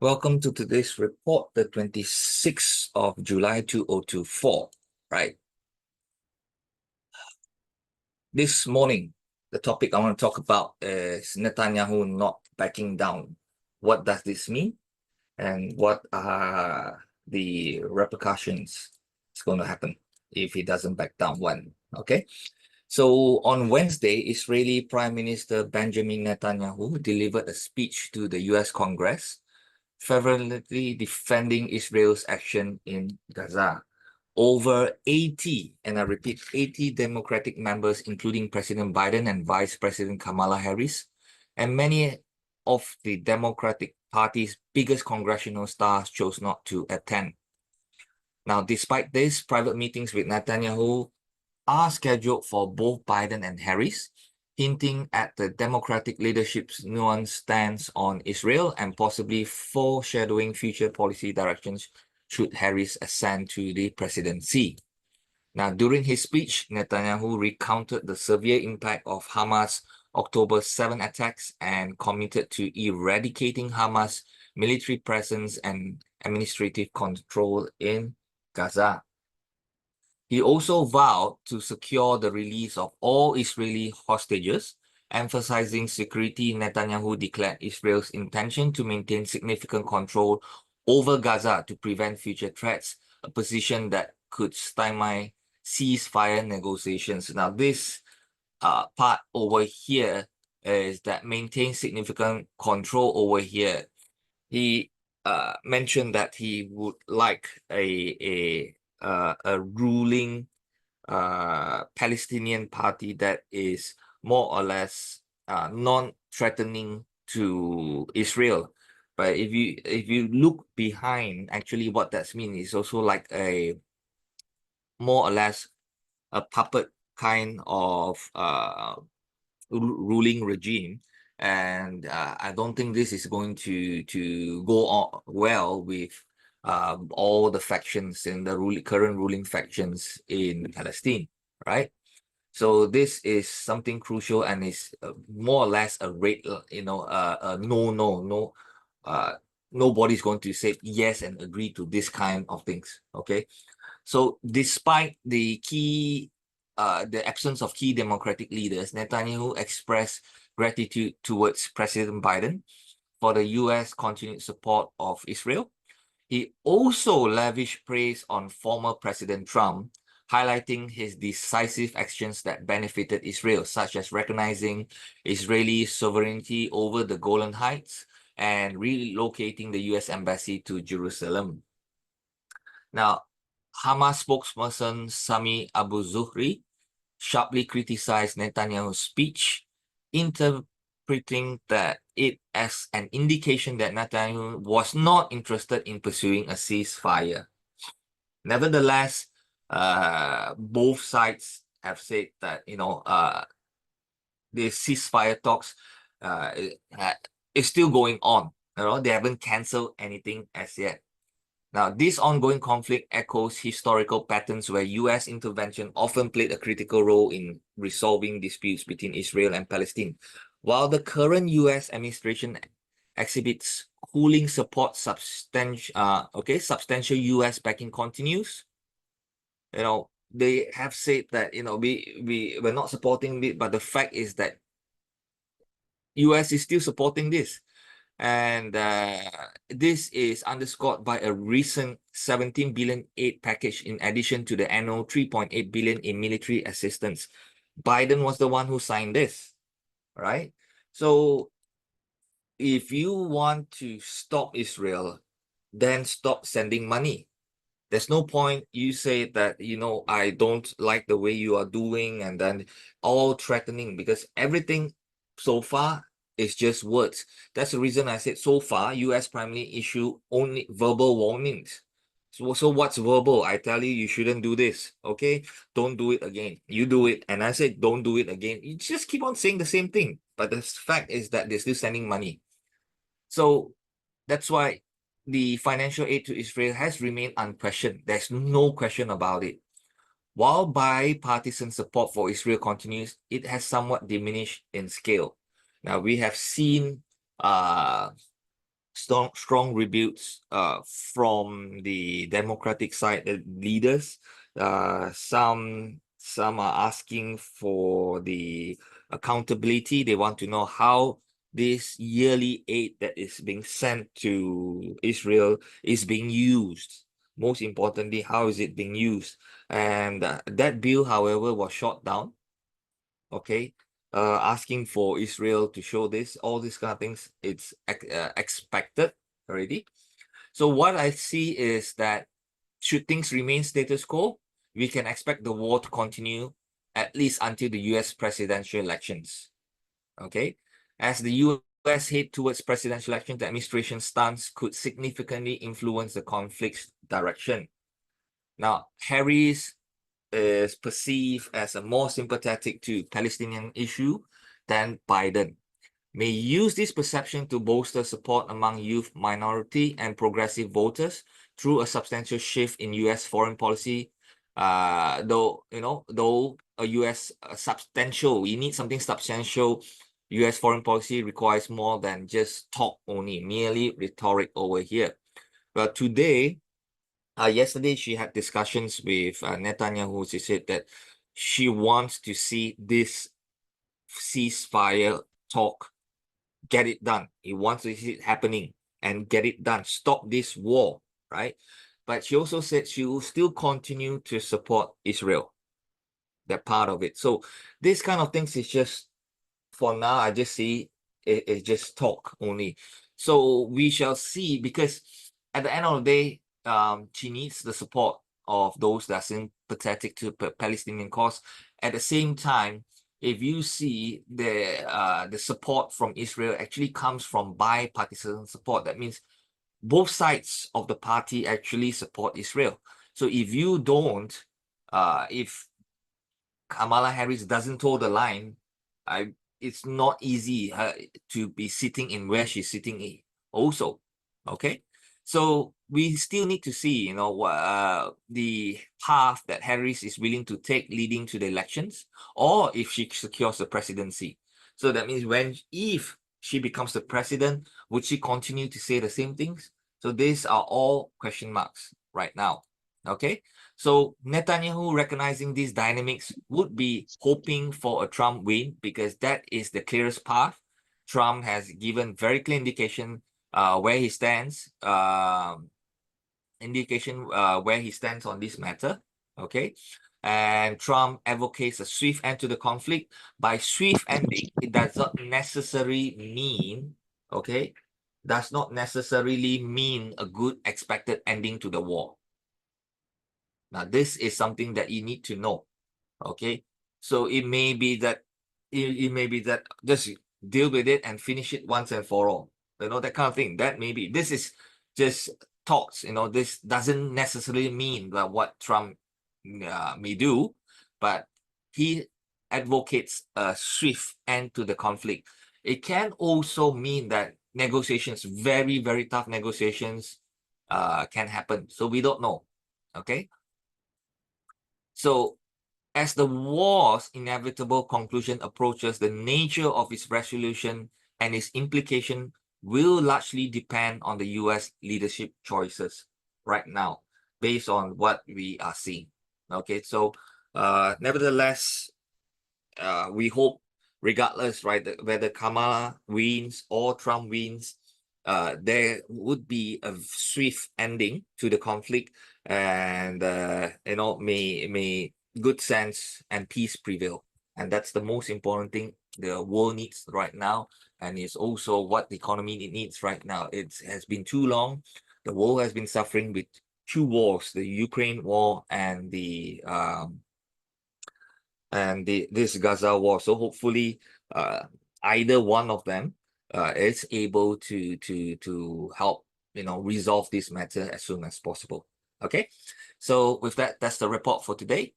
Welcome to today's report, the 26th of July 2024, right? This morning, the topic I want to talk about is Netanyahu not backing down. What does this mean? And what are the repercussions that's going to happen if he doesn't back down one, okay? So on Wednesday, Israeli Prime Minister Benjamin Netanyahu delivered a speech to the US Congress fervently defending Israel's action in Gaza. Over 80, and I repeat, 80 Democratic members, including President Biden and Vice President Kamala Harris, and many of the Democratic Party's biggest congressional stars chose not to attend. Now, despite this, private meetings with Netanyahu are scheduled for both Biden and Harris, hinting at the Democratic leadership's nuanced stance on Israel and possibly foreshadowing future policy directions should Harris ascend to the presidency. Now, during his speech, Netanyahu recounted the severe impact of Hamas' October 7 attacks and committed to eradicating Hamas' military presence and administrative control in Gaza. He also vowed to secure the release of all Israeli hostages, emphasizing security. Netanyahu declared Israel's intention to maintain significant control over Gaza to prevent future threats, a position that could stymie ceasefire negotiations. Now, this part over here is that maintain significant control over here. He mentioned that he would like a ruling Palestinian party that is more or less non-threatening to Israel. But if you look behind, actually what that means is also like a more or less a puppet kind of ruling regime. And I don't think this is going to go on well with all the factions in the current ruling factions in Palestine, right? So this is something crucial and is more or less a rate, no. Nobody's going to say yes and agree to this kind of things. Okay, so despite the absence of key Democratic leaders, Netanyahu expressed gratitude towards President Biden for the US continued support of Israel. He also lavished praise on former President Trump, highlighting his decisive actions that benefited Israel, such as recognizing Israeli sovereignty over the Golan Heights and relocating the US embassy to Jerusalem. Now, Hamas spokesperson Sami Abu Zuhri sharply criticized Netanyahu's speech, interpreting that it as an indication that Netanyahu was not interested in pursuing a ceasefire. Nevertheless, both sides have said that the ceasefire talks is still going on. They haven't cancelled anything as yet. Now, this ongoing conflict echoes historical patterns where US intervention often played a critical role in resolving disputes between Israel and Palestine. While the current US administration exhibits cooling support, substantial US backing continues. They have said that we're not supporting it, but the fact is that US is still supporting this. And this is underscored by a recent 17 billion aid package in addition to the annual 3.8 billion in military assistance. Biden was the one who signed this, right? So if you want to stop Israel, then stop sending money. There's no point you say that, I don't like the way you are doing, and then all threatening, because everything so far is just words. That's the reason I said so far, US primarily issue only verbal warnings. So what's verbal? I tell you, you shouldn't do this. Okay, don't do it again. You do it, and I said don't do it again. You just keep on saying the same thing. But the fact is that they're still sending money. So that's why the financial aid to Israel has remained unquestioned. There's no question about it. While bipartisan support for Israel continues, it has somewhat diminished in scale. Now, we have seen strong rebukes from the Democratic side, the leaders. Some are asking for the accountability. They want to know how this yearly aid that is being sent to Israel is being used. Most importantly, how is it being used? And that bill, however, was shot down. Okay, asking for Israel to show this, all these kind of things, it's expected already. So what I see is that should things remain status quo, we can expect the war to continue at least until the US presidential elections. Okay, as the US head towards presidential elections, the administration's stance could significantly influence the conflict's direction. Now, Harris is perceived as a more sympathetic to Palestinian issue than Biden, may use this perception to bolster support among youth, minority, and progressive voters through a substantial shift in US foreign policy. Though a US substantial, you need something substantial. US foreign policy requires more than just talk only, merely rhetoric over here. But today, yesterday she had discussions with Netanyahu. She said that she wants to see this ceasefire talk get it done. He wants to see it happening and get it done. Stop this war, right? But she also said she will still continue to support Israel. That part of it. So this kind of things is just, for now, I just see it's just talk only. So we shall see, because at the end of the day, she needs the support of those that are sympathetic to Palestinian cause. At the same time, if you see the support from Israel actually comes from bipartisan support, that means both sides of the party actually support Israel. So if you don't, if Kamala Harris doesn't toe the line, it's not easy to be sitting in where she's sitting in also. Okay, so we still need to see, the path that Harris is willing to take leading to the elections, or if she secures the presidency. So that means if she becomes the president, would she continue to say the same things? So these are all question marks right now. Okay, so Netanyahu, recognizing these dynamics, would be hoping for a Trump win, because that is the clearest path. Trump has given very clear indication where he stands, where he stands on this matter. Okay, and Trump advocates a swift end to the conflict. By swift ending, it does not necessarily mean, does not necessarily mean a good expected ending to the war. Now, this is something that you need to know. Okay, so it may be that just deal with it and finish it once and for all. That kind of thing. That maybe this is just talks. This doesn't necessarily mean that what Trump may do, but he advocates a swift end to the conflict. It can also mean that negotiations, very, very tough negotiations, can happen. So we don't know. Okay. So as the war's inevitable conclusion approaches, the nature of its resolution and its implication will largely depend on the US leadership choices right now, based on what we are seeing. Okay, so nevertheless, we hope, regardless, right, whether Kamala wins or Trump wins, there would be a swift ending to the conflict, and may good sense and peace prevail. And that's the most important thing the world needs right now, and it's also what the economy needs right now. It has been too long. The world has been suffering with two wars, the Ukraine war and this Gaza war. So hopefully either one of them is able to help resolve this matter as soon as possible. Okay, so with that, that's the report for today.